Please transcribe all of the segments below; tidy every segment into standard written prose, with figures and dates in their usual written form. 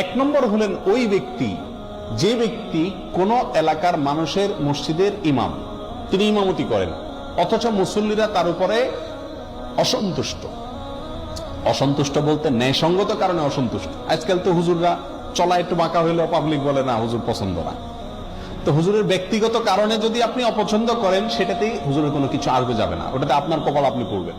এক নম্বর হলেন ওই ব্যক্তি যে ব্যক্তি কোন এলাকার মানুষের মসজিদের ইমাম, তিনি ইমামতি করেন অথচ মুসল্লিরা তার উপরে অসন্তুষ্ট। অসন্তুষ্ট বলতে ন্যায়সঙ্গত কারণে অসন্তুষ্ট। আজকাল তো হুজুররা চলা একটু বাঁকা হইলেও পাবলিক বলে না হুজুর পছন্দ না। তো হুজুরের ব্যক্তিগত কারণে যদি আপনি অপছন্দ করেন সেটাতেই হুজুরের কোনো কিছু আসবে যাবে না, ওটাতে আপনার কপাল আপনি পড়বেন।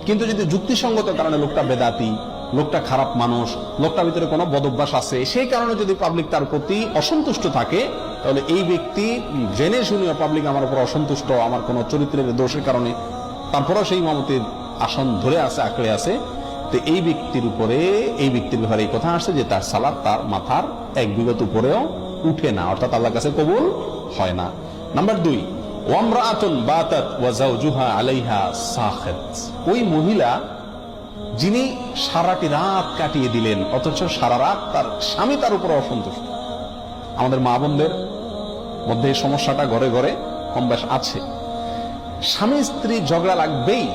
কিন্তু যদি যুক্তিসঙ্গত কারণে লোকটা বেদাতি, লোকটা খারাপ মানুষ, লোকটার ভিতরে কোনো বদভ্যাস আছে, সেই কারণে যদি পাবলিক তার প্রতি অসন্তুষ্ট থাকে, তাহলে এই ব্যক্তি জেনে শুনে পাবলিক আমার উপর অসন্তুষ্ট, আমার কোনো চরিত্রের দোষের কারণে, তারপরেও সেই ইমামতির আসন ধরে আছে, আঁকড়ে আছে, তো এই ব্যক্তির উপরে, এই ব্যক্তির ব্যাপারে এই কথা আসছে যে তার সালাত তার মাথার এক বিগত উপরেও উঠে না, অর্থাৎ আল্লাহর কাছে কবুল হয় না। নাম্বার 2, ওয়ামরাআতুন বাতাত ওয়া যাওজুহা আলাইহা সাখিত, ওই মহিলা যিনি সারাটি রাত কাটিয়ে দিলেন অথচ সারা রাত তার স্বামী তার উপর অসন্তুষ্ট। আমাদের মা বোনদের মধ্যে এই সমস্যাটা ঘরে ঘরে কম বেশ আছে। স্বামী স্ত্রী ঝগড়া লাগবেই,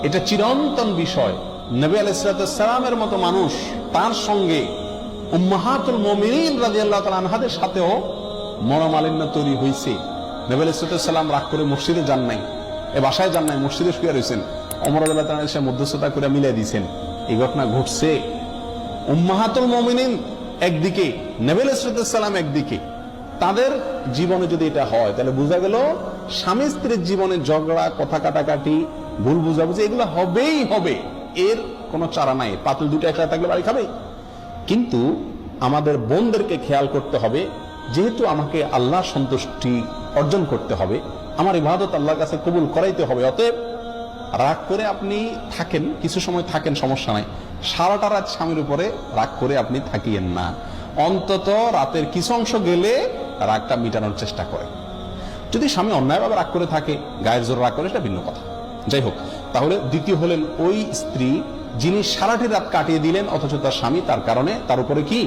এটা চিরন্তন বিষয়। নবী আলাইহিস সালামের মতো মানুষ, তার সঙ্গে উম্মাহাতুল মুমিনিন রাদিয়াল্লাহু তাআলা আনহাদের সাথেও মনোমালিন্য তৈরি হয়েছে। নবী আলাইহিস সালাম রাগ করে মসজিদে যান নাই, এ বাসায় যান নাই, মসজিদে শুয়ে রয়েছেন। ওমর রাদিয়াল্লাহু তাআলা এসে মধ্যস্থতা করে মিলিয়ে দিয়েছেন। এই ঘটনা ঘটছে। উম্মাহাতুল মুমিনিন একদিকে, নবী আলাইহিস সালাম একদিকে, তাদের জীবনে যদি এটা হয় তাহলে বোঝা গেল স্বামী স্ত্রীর জীবনে ঝগড়া, কথা কাটাকাটি, ভুল বুঝাবুঝি এগুলো হবেই হবে, এর কোনো চারা নাই। পাতিল দুটো একসাথে থাকলে বাড়ি খাবে। কিন্তু আমাদের বোনদেরকে খেয়াল করতে হবে, যেহেতু আমাকে আল্লাহর সন্তুষ্টি অর্জন করতে হবে, আমার ইবাদত আল্লাহর কাছে কবুল করাইতে হবে, অতএব রাগ করে আপনি থাকেন, কিছু সময় থাকেন, সমস্যা নাই। সারাটা রাত স্বামীর উপরে রাগ করে আপনি থাকিয়েন না। অন্তত রাতের কিছু অংশ গেলে রাগটা মিটানোর চেষ্টা করেন। যদি স্বামী অন্যায়ভাবে রাগ করে থাকে, গায়ের জোর রাগ করে, সেটা ভিন্ন কথা। যাই হোক, তাহলে দ্বিতীয় হলেন ওই স্ত্রী যিনি সারাটি রাত কাটিয়ে দিলেন অথচ তার স্বামী তার কারণে তার উপরে কি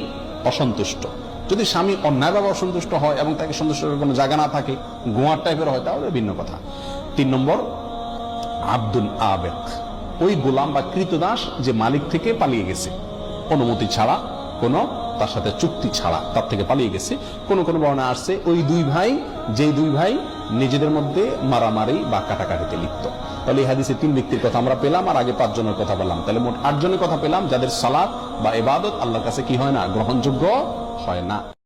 অসন্তুষ্ট। যদি স্বামী অন্যায়ভাবে অসন্তুষ্ট হয় এবং তাকে সন্তুষ্ট করার কোনো জায়গা না থাকে, গোয়ার টাইপের হয়, তাহলে ভিন্ন কথা। 3 নম্বর, আব্দুল আবেক, ওই গোলাম বা কৃতদাস যে মালিক থেকে পালিয়ে গেছে অনুমতি ছাড়া, কোনো তার সাথে চুক্তি ছাড়া তার থেকে পালিয়ে গেছে। কোন কোন বর্ণনা আসছে ওই দুই ভাই, যে দুই ভাই নিজেদের মধ্যে মারামারি বা কাটাকাটিতে লিপ্ত। তাহলে এই হাদিসে 3 ব্যক্তির কথা আমরা পেলাম, আর আগে 5 জনের কথা পেলাম। তাহলে মোট 8 জনের কথা পেলাম যাদের সালাত বা ইবাদত আল্লাহর কাছে কি হয় না, গ্রহণযোগ্য হয় না।